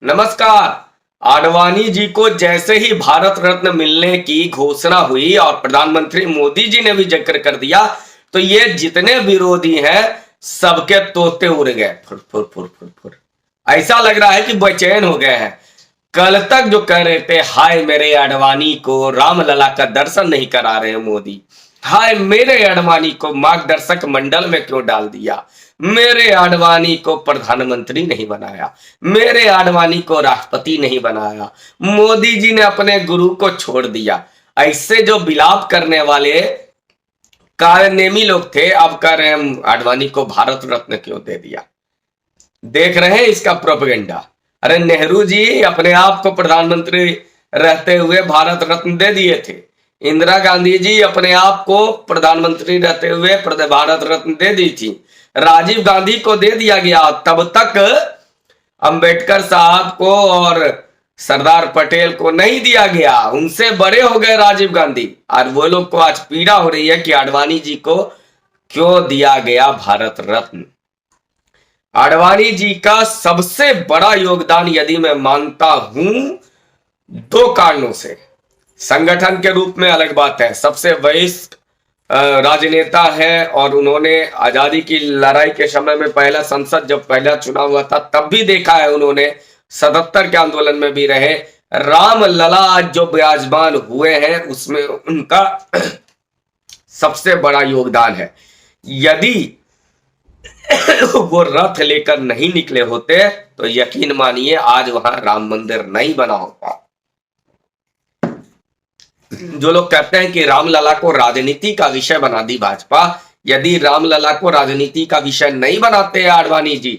नमस्कार। आडवाणी जी को जैसे ही भारत रत्न मिलने की घोषणा हुई और प्रधानमंत्री मोदी जी ने भी जिक्र कर दिया, तो ये जितने विरोधी हैं सबके तोते उड़ गए, फुर फुर फुर फुर फुर। ऐसा लग रहा है कि बेचैन हो गए हैं। कल तक जो कह रहे थे हाय मेरे आडवाणी को रामलला का दर्शन नहीं करा रहे मोदी, हाय मेरे आडवाणी को मार्गदर्शक मंडल में क्यों डाल दिया, मेरे आडवाणी को प्रधानमंत्री नहीं बनाया, मेरे आडवाणी को राष्ट्रपति नहीं बनाया, मोदी जी ने अपने गुरु को छोड़ दिया, ऐसे जो विलाप करने वाले कार्यनेमी लोग थे अब कह रहे हैं आडवाणी को भारत रत्न क्यों दे दिया। देख रहे हैं इसका प्रोपेगेंडा। अरे नेहरू जी अपने आप को प्रधानमंत्री रहते हुए भारत रत्न दे दिए थे, इंदिरा गांधी जी अपने आप को प्रधानमंत्री रहते हुए भारत रत्न दे दी थी, राजीव गांधी को दे दिया गया, तब तक अंबेडकर साहब को और सरदार पटेल को नहीं दिया गया, उनसे बड़े हो गए राजीव गांधी। और वो लोग को आज पीड़ा हो रही है कि आडवाणी जी को क्यों दिया गया भारत रत्न। आडवाणी जी का सबसे बड़ा योगदान यदि मैं मानता हूं दो कारणों से, संगठन के रूप में अलग बात है, सबसे वरिष्ठ राजनेता है और उन्होंने आजादी की लड़ाई के समय में पहला संसद जब पहला चुनाव हुआ था तब भी देखा है, उन्होंने 77 के आंदोलन में भी रहे, रामलला जो विराजमान हुए हैं उसमें उनका सबसे बड़ा योगदान है। यदि वो रथ लेकर नहीं निकले होते तो यकीन मानिए आज वहां राम मंदिर नहीं बना होता। जो लोग कहते हैं कि रामलला को राजनीति का विषय बना दी भाजपा, यदि रामलला को राजनीति का विषय नहीं बनाते आडवाणी जी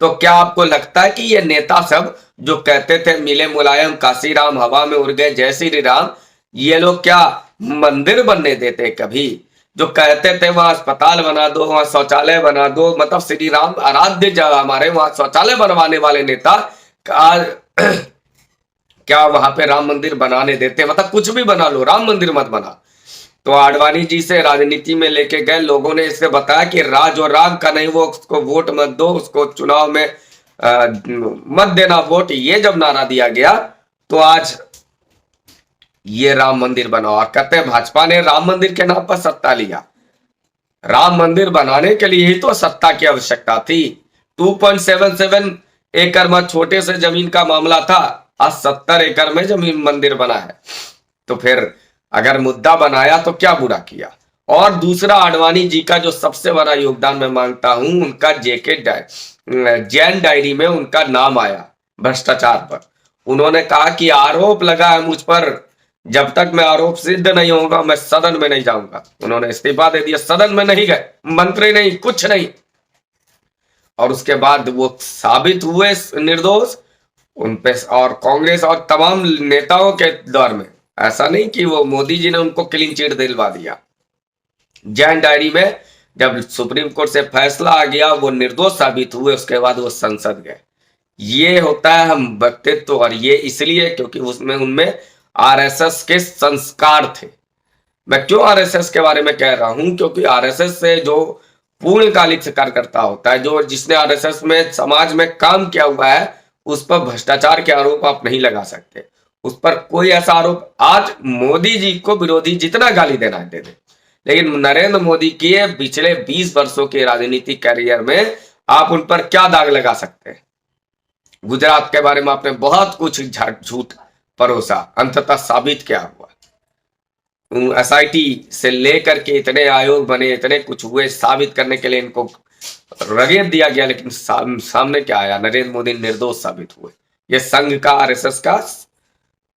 तो क्या आपको लगता है कि ये नेता सब जो कहते थे मिले मुलायम काशीराम हवा में उड़ गए जय श्री राम, ये लोग क्या मंदिर बनने देते कभी? जो कहते थे वहां अस्पताल बना दो, वहां शौचालय बना दो, मतलब श्री राम आराध्य जगह हमारे, वहां शौचालय बनवाने वाले नेता क्या वहां पे राम मंदिर बनाने देते? मतलब कुछ भी बना लो, राम मंदिर मत बना। तो आडवाणी जी से राजनीति में लेके गए लोगों ने इससे बताया कि राज और राग का नहीं, वो उसको वोट मत दो, उसको चुनाव में मत देना वोट, ये जब नारा दिया गया तो आज ये राम मंदिर बना। और कहते हैं भाजपा ने राम मंदिर के नाम पर सत्ता लिया, राम मंदिर बनाने के लिए ही तो सत्ता की आवश्यकता थी। 2.77 एकड़ में छोटे से जमीन का मामला था, आज 70 एकड़ में जमीन मंदिर बना है। तो फिर अगर मुद्दा बनाया तो क्या बुरा किया। और दूसरा आडवाणी जी का जो सबसे बड़ा योगदान मैं मानता हूं, उनका जैन डायरी में उनका नाम आया भ्रष्टाचार पर। उन्होंने कहा कि आरोप लगा है मुझ पर, जब तक मैं आरोप सिद्ध नहीं होगा मैं सदन में नहीं जाऊंगा। उन्होंने इस्तीफा दे दिया, सदन में नहीं गए, मंत्री नहीं, कुछ नहीं। और उसके बाद वो साबित हुए निर्दोष, उन पे और कांग्रेस और तमाम नेताओं के दौर में ऐसा नहीं कि वो मोदी जी ने उनको क्लीन चिट दिलवा दिया। जैन डायरी में जब सुप्रीम कोर्ट से फैसला आ गया वो निर्दोष साबित हुए, उसके बाद वो संसद गए। ये होता है हम व्यक्तित्व, और ये इसलिए क्योंकि उसमें उनमें आरएसएस के संस्कार थे। मैं क्यों आरएसएस के बारे में कह रहा हूं, क्योंकि आरएसएस से जो पूर्णकालिक कार्यकर्ता होता है, जो जिसने आरएसएस में समाज में काम किया हुआ है, उस पर भ्रष्टाचार के आरोप आप नहीं लगा सकते। उस पर कोई ऐसा आरोप, आज मोदी जी को विरोधी जितना गाली देना है दे दे, लेकिन नरेंद्र मोदी के पिछले 20 वर्षों के राजनीतिक कैरियर में आप उन पर क्या दाग लगा सकते हैं? गुजरात के बारे में आपने बहुत कुछ झूठ परोसा, अंततः साबित क्या हुआ? एसआईटी से लेकर के इतने आयोग बने, इतने कुछ हुए, साबित करने के लिए इनको रगेत दिया गया, लेकिन सामने क्या आया? नरेंद्र मोदी निर्दोष साबित हुए। यह संघ का, आरएसएस का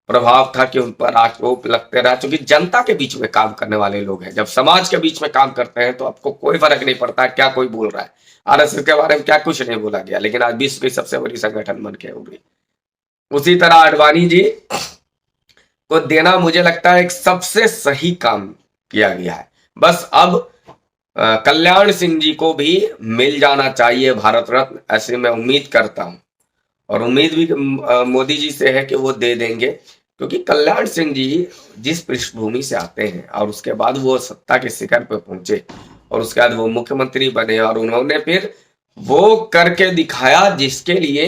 प्रभाव था कि उन पर आरोप लगते रहा, क्योंकि जनता के बीच में काम करने वाले लोग हैं। जब समाज के बीच में काम करते हैं तो आपको कोई फर्क नहीं पड़ता क्या कोई बोल रहा है। आरएसएस के बारे में क्या कुछ नहीं बोला गया, लेकिन आज विश्व की सबसे बड़ी संगठन बन के उभरी। उसी तरह आडवाणी जी को देना मुझे लगता है एक सबसे सही काम किया गया है। बस अब कल्याण सिंह जी को भी मिल जाना चाहिए भारत रत्न, ऐसे मैं उम्मीद करता हूं, और उम्मीद भी मोदी जी से है कि वो दे देंगे, क्योंकि कल्याण सिंह जी जिस पृष्ठभूमि से आते हैं और उसके बाद वो सत्ता के शिखर पर पहुंचे और उसके बाद वो मुख्यमंत्री बने और उन्होंने फिर वो करके दिखाया जिसके लिए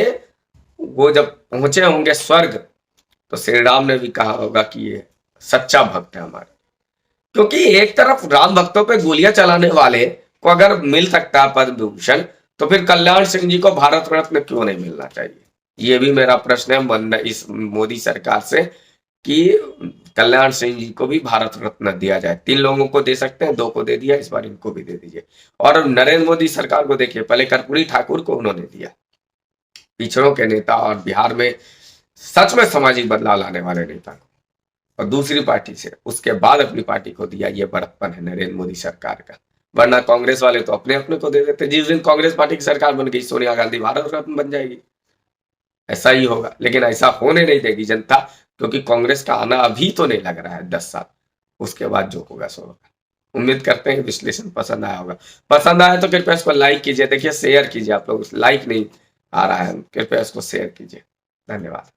वो जब पहुंचे होंगे स्वर्ग, तो श्री राम ने भी कहा होगा कि ये सच्चा भक्त है हमारा। क्योंकि एक तरफ राम भक्तों पे गोलियां चलाने वाले को अगर मिल सकता है पद्म विभूषण, तो फिर कल्याण सिंह जी को भारत रत्न क्यों नहीं मिलना चाहिए? ये भी मेरा प्रश्न है मन इस मोदी सरकार से, कि कल्याण सिंह जी को भी भारत रत्न दिया जाए। 3 लोगों को दे सकते हैं, 2 को दे दिया, इस बार इनको भी दे दीजिए। और नरेंद्र मोदी सरकार को देखिए, पहले कर्पूरी ठाकुर को उन्होंने दिया, पिछड़ों के नेता और बिहार में सच में सामाजिक बदलाव लाने वाले नेता को, और दूसरी पार्टी से उसके बाद अपनी पार्टी को दिया। ये बड़प्पन है नरेंद्र मोदी सरकार का। वरना कांग्रेस वाले तो अपने अपने को दे देते। जिस दिन कांग्रेस पार्टी की सरकार बन गई, सोनिया गांधी भारत रत्न बन जाएगी, ऐसा ही होगा। लेकिन ऐसा होने नहीं देगी जनता, क्योंकि कांग्रेस का आना अभी तो नहीं लग रहा है 10 साल, उसके बाद जो होगा सो होगा। उम्मीद करते हैं विश्लेषण पसंद आया होगा। पसंद आया तो कृपया इसको लाइक कीजिए। देखिए शेयर कीजिए, आप लोग लाइक नहीं आ रहा है, कृपया इसको शेयर कीजिए। धन्यवाद।